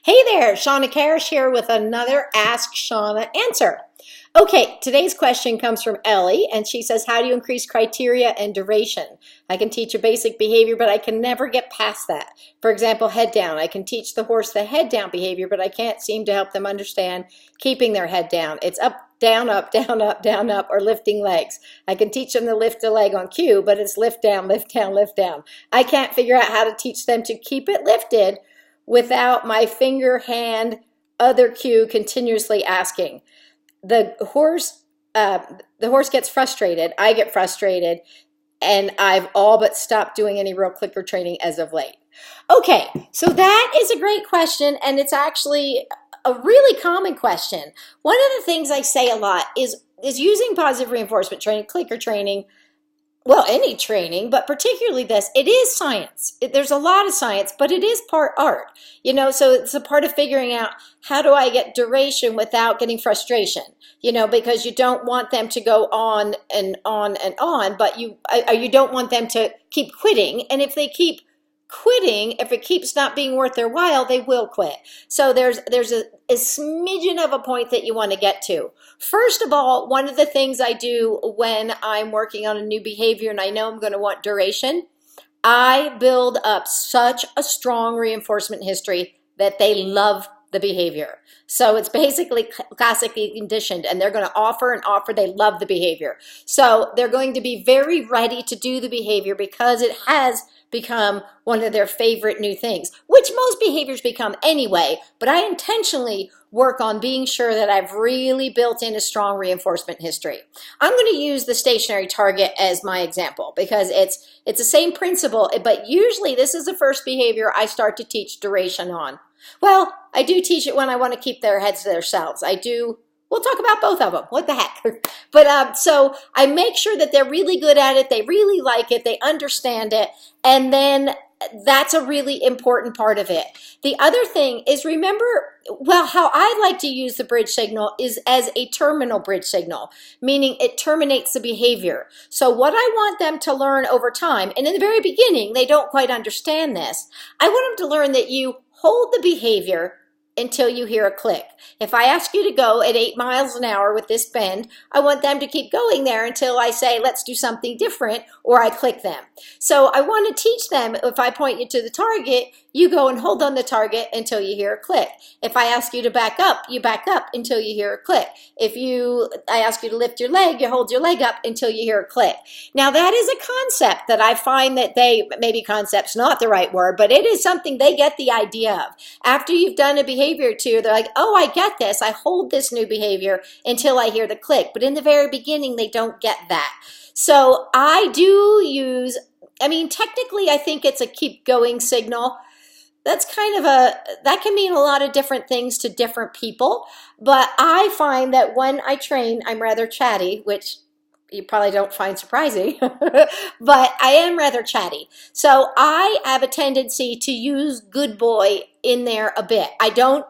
Hey there, Shawna Karrasch here with another Ask Shawna answer. Okay, today's question comes from Ellie, and she says, how do you increase criteria and duration? I can teach a basic behavior, but I can never get past that. For example, head down. I can teach the horse the head down behavior, but I can't seem to help them understand keeping their head down. It's up, down, up, down, up, down, up, or lifting legs. I can teach them to lift a leg on cue, but it's lift down, lift down, lift down. I can't figure out how to teach them to keep it lifted without my finger, hand, other cue continuously asking. The horse gets frustrated, I get frustrated, and I've all but stopped doing any real clicker training as of late. Okay, so that is a great question, and it's actually a really common question. One of the things I say a lot is using positive reinforcement training, clicker training, well, any training, but particularly this, it is science. There's a lot of science, but it is part art, so it's a part of figuring out how do I get duration without getting frustration, because you don't want them to go on and on and on, but you don't want them to keep quitting. And if they keep quitting, if it keeps not being worth their while, they will quit. So there's a smidgen of a point that you want to get to. First of all, one of the things I do when I'm working on a new behavior and I know I'm going to want duration, I build up such a strong reinforcement history that they love the behavior. So it's basically classically conditioned, and they're going to offer and offer. They love the behavior. So they're going to be very ready to do the behavior because it has become one of their favorite new things, which most behaviors become anyway, but I intentionally work on being sure that I've really built in a strong reinforcement history. I'm going to use the stationary target as my example because it's the same principle, but usually this is the first behavior I start to teach duration on. Well, I do teach it when I want to keep their heads to themselves. We'll talk about both of them. What the heck? But so I make sure that they're really good at it. They really like it. They understand it. And then that's a really important part of it. The other thing is, remember, well, how I like to use the bridge signal is as a terminal bridge signal, meaning it terminates the behavior. So what I want them to learn over time, and in the very beginning, they don't quite understand this. I want them to learn that you hold the behavior until you hear a click. If I ask you to go at 8 miles an hour with this bend, I want them to keep going there until I say, let's do something different, or I click them. So I want to teach them, if I point you to the target, you go and hold on the target until you hear a click. If I ask you to back up, you back up until you hear a click. If I ask you to lift your leg, you hold your leg up until you hear a click. Now that is a concept that I find that maybe concept's not the right word, but it is something they get the idea of. After you've done a behavior or two, they're like, oh, I get this. I hold this new behavior until I hear the click. But in the very beginning, they don't get that. So I do use, technically I think it's a keep going signal. That's that can mean a lot of different things to different people. But I find that when I train, I'm rather chatty, which you probably don't find surprising, but I am rather chatty. So I have a tendency to use good boy in there a bit. I don't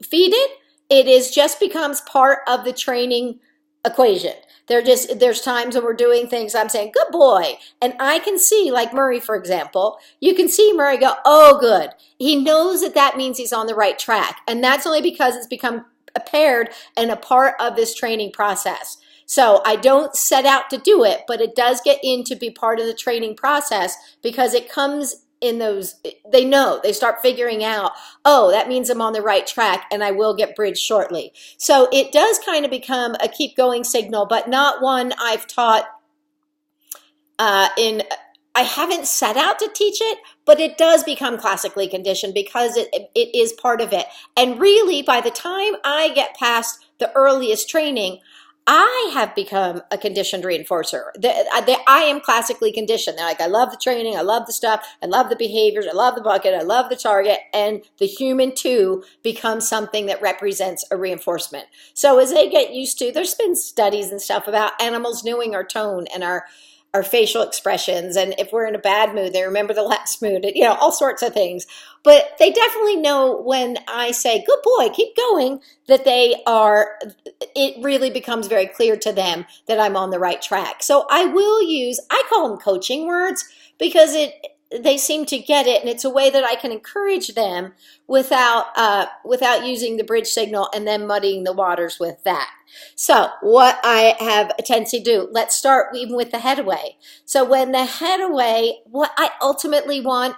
feed it. It just becomes part of the training equation. There's times when we're doing things, I'm saying, good boy. And I can see, like Murray, for example, you can see Murray go, oh, good. He knows that means he's on the right track. And that's only because it's become paired and a part of this training process. So I don't set out to do it, but it does get in to be part of the training process because it comes in those, they start figuring out, oh, that means I'm on the right track and I will get bridged shortly. So it does kind of become a keep going signal, but not one I've taught I haven't set out to teach it, but it does become classically conditioned because it is part of it. And really, by the time I get past the earliest training, I have become a conditioned reinforcer. I am classically conditioned. They're like, I love the training, I love the stuff, I love the behaviors, I love the bucket, I love the target, and the human too becomes something that represents a reinforcement. So as they get used to, there's been studies and stuff about animals knowing our tone and our facial expressions, and if we're in a bad mood, they remember the last mood, all sorts of things. But they definitely know when I say, good boy, keep going, that it really becomes very clear to them that I'm on the right track. So I call them coaching words because they seem to get it, and it's a way that I can encourage them without using the bridge signal and then muddying the waters with that. So what I have a tendency to do, let's start even with the head away. So when the head away, what I ultimately want,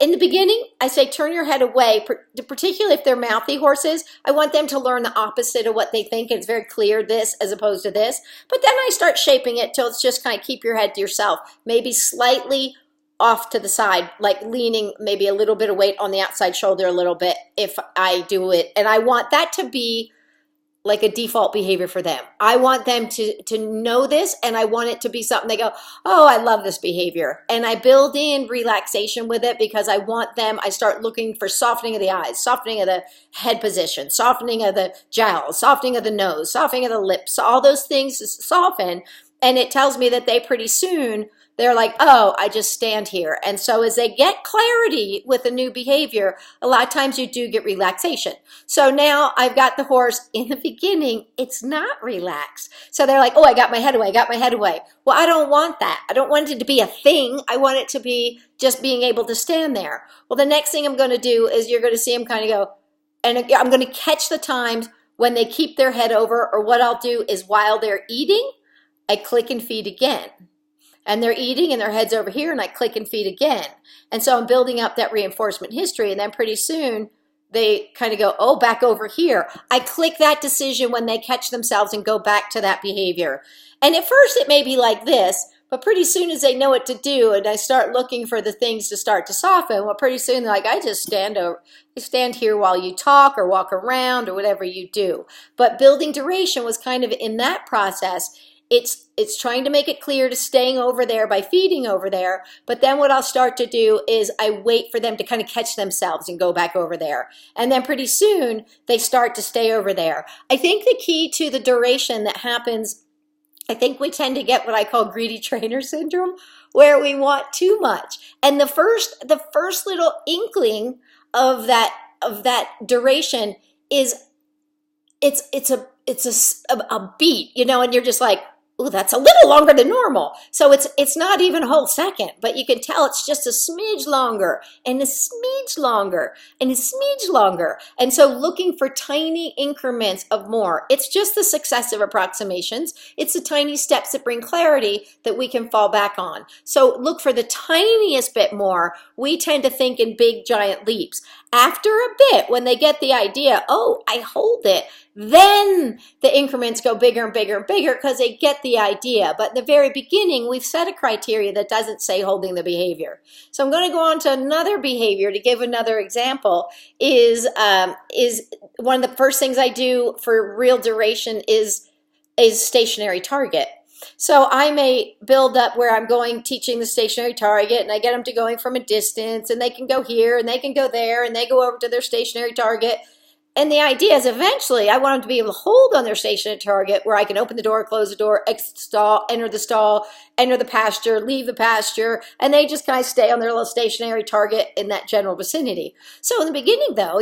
in the beginning, I say turn your head away, particularly if they're mouthy horses. I want them to learn the opposite of what they think. It's very clear, this as opposed to this. But then I start shaping it till it's just kind of keep your head to yourself, maybe slightly off to the side, like leaning maybe a little bit of weight on the outside shoulder a little bit if I do it. And I want that to be like a default behavior for them. I want them to know this, and I want it to be something they go, oh, I love this behavior. And I build in relaxation with it because I want them, I start looking for softening of the eyes, softening of the head position, softening of the jowls, softening of the nose, softening of the lips, all those things soften. And it tells me that they pretty soon, they're like, oh, I just stand here. And so as they get clarity with a new behavior, a lot of times you do get relaxation. So now I've got the horse in the beginning, it's not relaxed. So they're like, oh, I got my head away, I got my head away. Well, I don't want that. I don't want it to be a thing. I want it to be just being able to stand there. Well, the next thing I'm going to do is you're going to see them kind of go, and I'm going to catch the times when they keep their head over, or what I'll do is while they're eating, I click and feed again. And they're eating and their head's over here, and I click and feed again. And so I'm building up that reinforcement history, and then pretty soon they kind of go, oh, back over here. I click that decision when they catch themselves and go back to that behavior. And at first it may be like this, but pretty soon as they know what to do and I start looking for the things to start to soften, well, pretty soon they're like, I just stand here while you talk or walk around or whatever you do. But building duration was kind of in that process. It's trying to make it clear to staying over there by feeding over there. But then what I'll start to do is I wait for them to kind of catch themselves and go back over there. And then pretty soon they start to stay over there. I think the key to the duration that happens, I think we tend to get what I call greedy trainer syndrome, where we want too much. And the first little inkling of that duration is it's a beat, and you're just like, ooh, that's a little longer than normal. So it's not even a whole second, but you can tell it's just a smidge longer and a smidge longer and a smidge longer. And so looking for tiny increments of more. It's just the successive approximations. It's the tiny steps that bring clarity that we can fall back on. So look for the tiniest bit more. We tend to think in big, giant leaps. After a bit, when they get the idea, oh, I hold it, then the increments go bigger and bigger and bigger because they get the idea. But in the very beginning, we've set a criteria that doesn't say holding the behavior. So I'm going to go on to another behavior to give another example. Is one of the first things I do for real duration is stationary target. So I may build up where I'm going teaching the stationary target, and I get them to going from a distance, and they can go here and they can go there and they go over to their stationary target. And the idea is eventually I want them to be able to hold on their stationary target where I can open the door, close the door, exit the stall, enter the pasture, leave the pasture, and they just kind of stay on their little stationary target in that general vicinity. So in the beginning, though,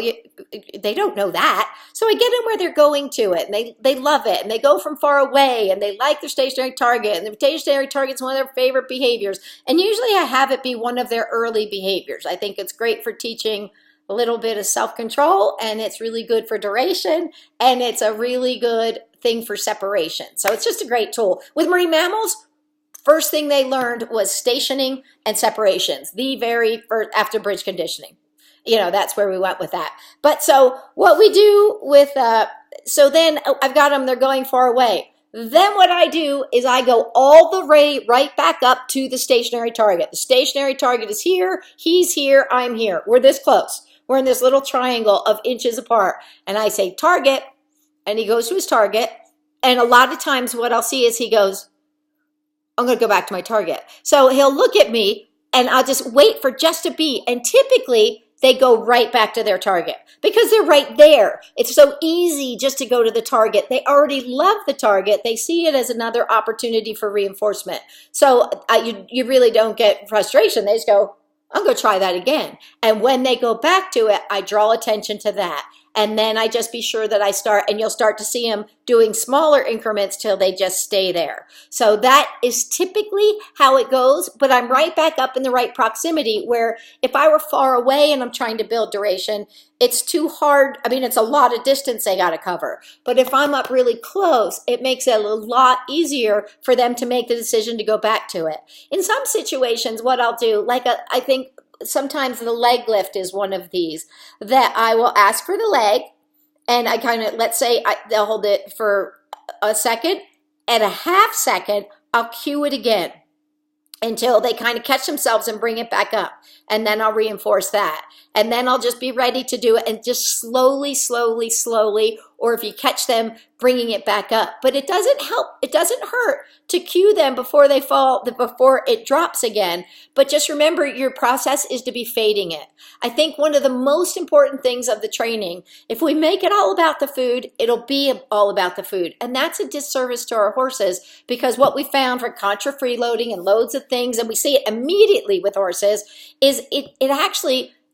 they don't know that. So I get them where they're going to it, and they love it, and they go from far away, and they like their stationary target, and the stationary target is one of their favorite behaviors. And usually I have it be one of their early behaviors. I think it's great for teaching a little bit of self-control, and it's really good for duration, and it's a really good thing for separation. So it's just a great tool. With marine mammals, first thing they learned was stationing and separations, the very first after bridge conditioning. That's where we went with that. But so what we do with, so then I've got them, they're going far away. Then what I do is I go all the way right back up to the stationary target. The stationary target is here, he's here, I'm here. We're this close. We're in this little triangle of inches apart. And I say target, and he goes to his target. And a lot of times what I'll see is he goes, I'm going to go back to my target. So he'll look at me, and I'll just wait for just a beat. And typically they go right back to their target because they're right there. It's so easy just to go to the target. They already love the target. They see it as another opportunity for reinforcement. So you really don't get frustration. They just go, I'm going to try that again. And when they go back to it, I draw attention to that. And then I just be sure that I start, and you'll start to see them doing smaller increments till they just stay there. So that is typically how it goes, but I'm right back up in the right proximity, where if I were far away and I'm trying to build duration, it's too hard. I mean, it's a lot of distance they got to cover. But if I'm up really close, it makes it a lot easier for them to make the decision to go back to it. In some situations, what I'll do, I think sometimes the leg lift is one of these, that I will ask for the leg, and I kind of, let's say they'll hold it for a second, and a half second, I'll cue it again until they kind of catch themselves and bring it back up. And then I'll reinforce that. And then I'll just be ready to do it, and just slowly, slowly, slowly, or if you catch them, bringing it back up. But it doesn't help, it doesn't hurt to cue them before they fall, before it drops again. But just remember, your process is to be fading it. I think one of the most important things of the training, if we make it all about the food, it'll be all about the food. And that's a disservice to our horses, because what we found for contra freeloading and loads of things, and we see it immediately with horses, is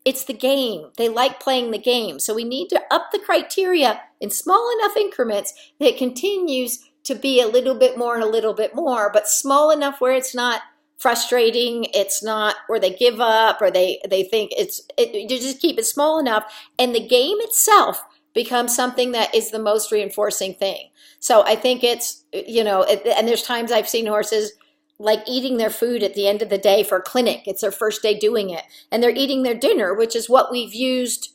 it's the game. They like playing the game. So we need to up the criteria in small enough increments that it continues to be a little bit more and a little bit more, but small enough where it's not frustrating, it's not where they give up, or they think you just keep it small enough, and the game itself becomes something that is the most reinforcing thing. So I think it's, and there's times I've seen horses like eating their food at the end of the day for a clinic. It's their first day doing it, and they're eating their dinner, which is what we've used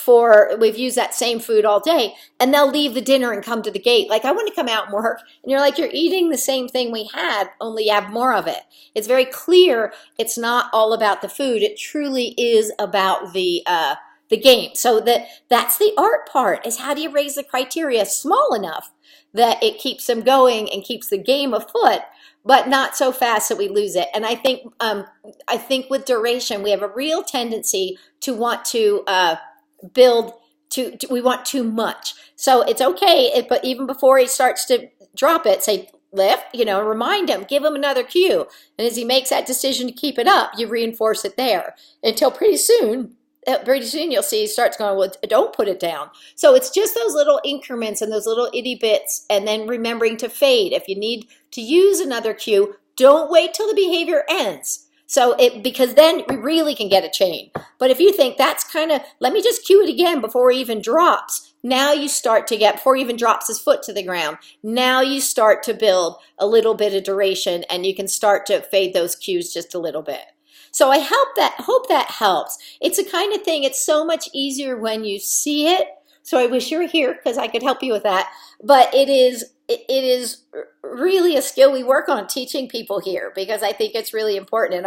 that same food all day, and they'll leave the dinner and come to the gate like, I want to come out and work. And you're like, you're eating the same thing we had, only you have more of it. It's very clear it's not all about the food. It truly is about the game. So that's the art part, is how do you raise the criteria small enough that it keeps them going and keeps the game afoot, but not so fast that we lose it. And I think with duration, we have a real tendency to want to we want too much. So it's okay, but even before he starts to drop it, say lift, remind him, give him another cue. And as he makes that decision to keep it up, you reinforce it there until pretty soon you'll see he starts going, well, don't put it down. So it's just those little increments and those little itty bits, and then remembering to fade. If you need to use another cue, don't wait till the behavior ends. Because then we really can get a chain. But if you think that's let me just cue it again before he even drops, now you start to before he even drops his foot to the ground, now you start to build a little bit of duration, and you can start to fade those cues just a little bit. So I hope that helps. It's a kind of thing, it's so much easier when you see it. So I wish you were here, because I could help you with that. But it is really a skill we work on teaching people here, because I think it's really important. And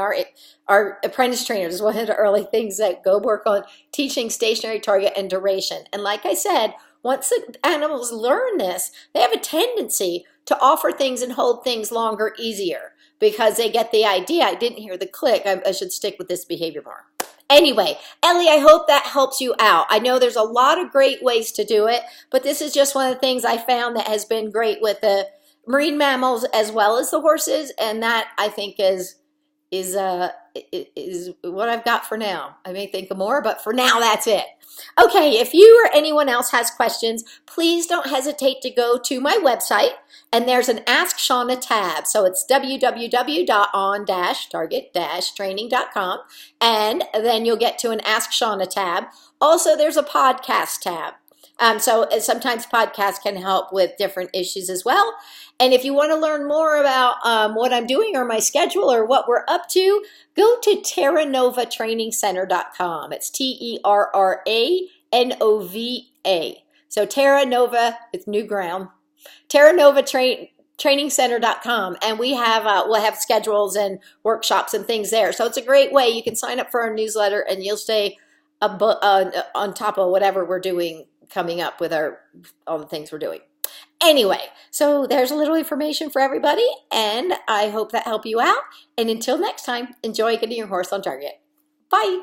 our apprentice trainers is one of the early things that go work on, teaching stationary target and duration. And like I said, once the animals learn this, they have a tendency to offer things and hold things longer easier, because they get the idea. I didn't hear the click. I should stick with this behavior more. Anyway, Ellie, I hope that helps you out. I know there's a lot of great ways to do it, but this is just one of the things I found that has been great with the marine mammals as well as the horses, and that I think is what I've got for now. I may think of more, but for now, that's it. Okay, if you or anyone else has questions, please don't hesitate to go to my website, and there's an Ask Shawna tab. So it's www.on-target-training.com, and then you'll get to an Ask Shawna tab. Also, there's a podcast tab. So sometimes podcasts can help with different issues as well. And if you want to learn more about what I'm doing or my schedule or what we're up to, go to terranovatrainingcenter.com. It's TerraNova. So Terra Nova, it's new ground. TerranovaTrainingCenter.com, and we'll have schedules and workshops and things there. So it's a great way. You can sign up for our newsletter, and you'll stay on top of whatever we're doing coming up with all the things we're doing. Anyway, so there's a little information for everybody, and I hope that helped you out. And until next time, enjoy getting your horse on target. Bye.